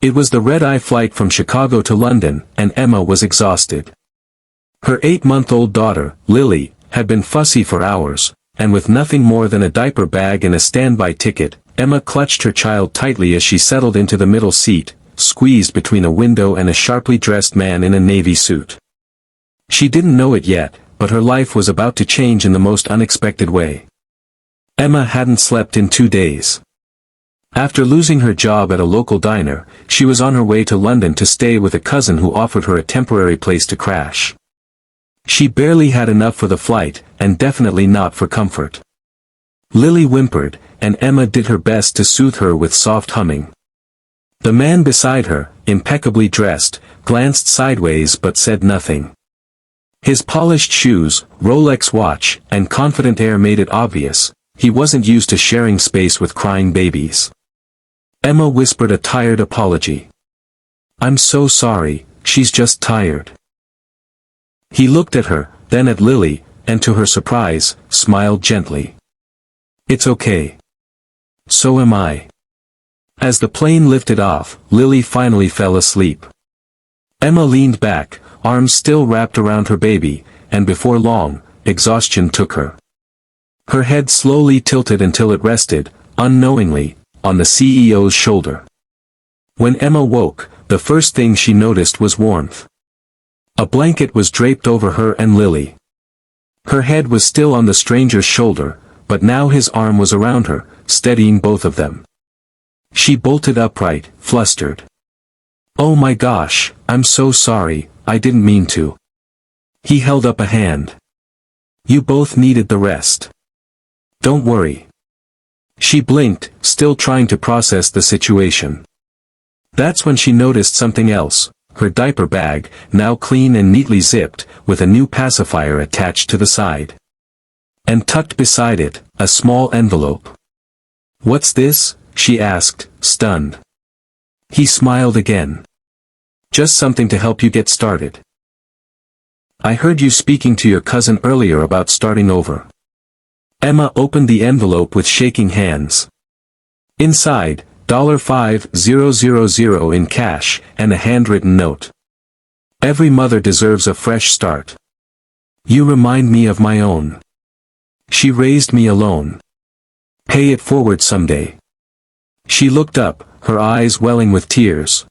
It was the red-eye flight from Chicago to London, and Emma was exhausted. Her 8-month-old daughter, Lily, had been fussy for hours, and with nothing more than a diaper bag and a standby ticket, Emma clutched her child tightly as she settled into the middle seat, squeezed between a window and a sharply dressed man in a navy suit. She didn't know it yet, but her life was about to change in the most unexpected way. Emma hadn't slept in 2 days. After losing her job at a local diner, she was on her way to London to stay with a cousin who offered her a temporary place to crash. She barely had enough for the flight, and definitely not for comfort. Lily whimpered, and Emma did her best to soothe her with soft humming. The man beside her, impeccably dressed, glanced sideways but said nothing. His polished shoes, Rolex watch, and confident air made it obvious, he wasn't used to sharing space with crying babies. Emma whispered a tired apology. "I'm so sorry, she's just tired." He looked at her, then at Lily, and to her surprise, smiled gently. "It's okay. So am I." As the plane lifted off, Lily finally fell asleep. Emma leaned back, arms still wrapped around her baby, and before long, exhaustion took her. Her head slowly tilted until it rested, unknowingly, on the CEO's shoulder. When Emma woke, the first thing she noticed was warmth. A blanket was draped over her and Lily. Her head was still on the stranger's shoulder, but now his arm was around her, steadying both of them. She bolted upright, flustered. "Oh my gosh, I'm so sorry, I didn't mean to." He held up a hand. "You both needed the rest. Don't worry." She blinked, still trying to process the situation. That's when she noticed something else, her diaper bag, now clean and neatly zipped, with a new pacifier attached to the side. And tucked beside it, a small envelope. "What's this?" she asked, stunned. He smiled again. "Just something to help you get started. I heard you speaking to your cousin earlier about starting over." Emma opened the envelope with shaking hands. Inside, $5,000 in cash, and a handwritten note. "Every mother deserves a fresh start. You remind me of my own. She raised me alone. Pay it forward someday." She looked up, her eyes welling with tears.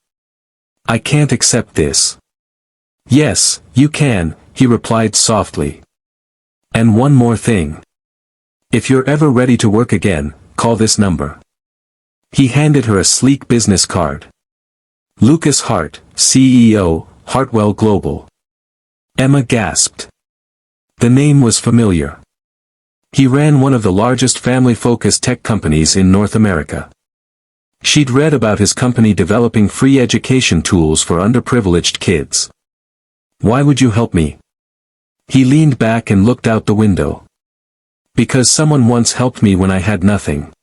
"I can't accept this." "Yes, you can," he replied softly. "And one more thing. If you're ever ready to work again, call this number." He handed her a sleek business card. Lucas Hart, CEO, Hartwell Global. Emma gasped. The name was familiar. He ran one of the largest family-focused tech companies in North America. She'd read about his company developing free education tools for underprivileged kids. "Why would you help me?" He leaned back and looked out the window. "Because someone once helped me when I had nothing.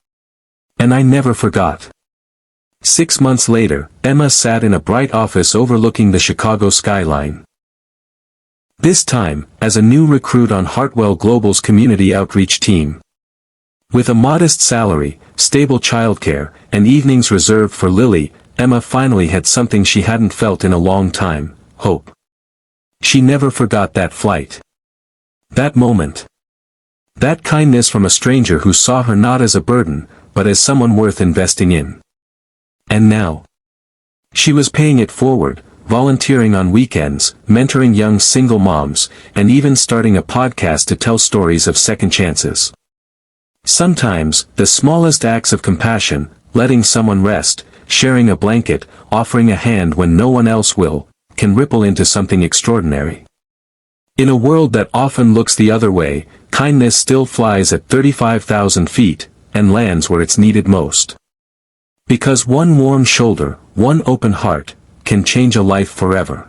And I never forgot." 6 months later, Emma sat in a bright office overlooking the Chicago skyline. This time, as a new recruit on Hartwell Global's community outreach team. With a modest salary, stable childcare, and evenings reserved for Lily, Emma finally had something she hadn't felt in a long time: hope. She never forgot that flight. That moment. That kindness from a stranger who saw her not as a burden, but as someone worth investing in. And now, she was paying it forward, volunteering on weekends, mentoring young single moms, and even starting a podcast to tell stories of second chances. Sometimes, the smallest acts of compassion, letting someone rest, sharing a blanket, offering a hand when no one else will, can ripple into something extraordinary. In a world that often looks the other way, kindness still flies at 35,000 feet, and lands where it's needed most. Because one warm shoulder, one open heart, can change a life forever.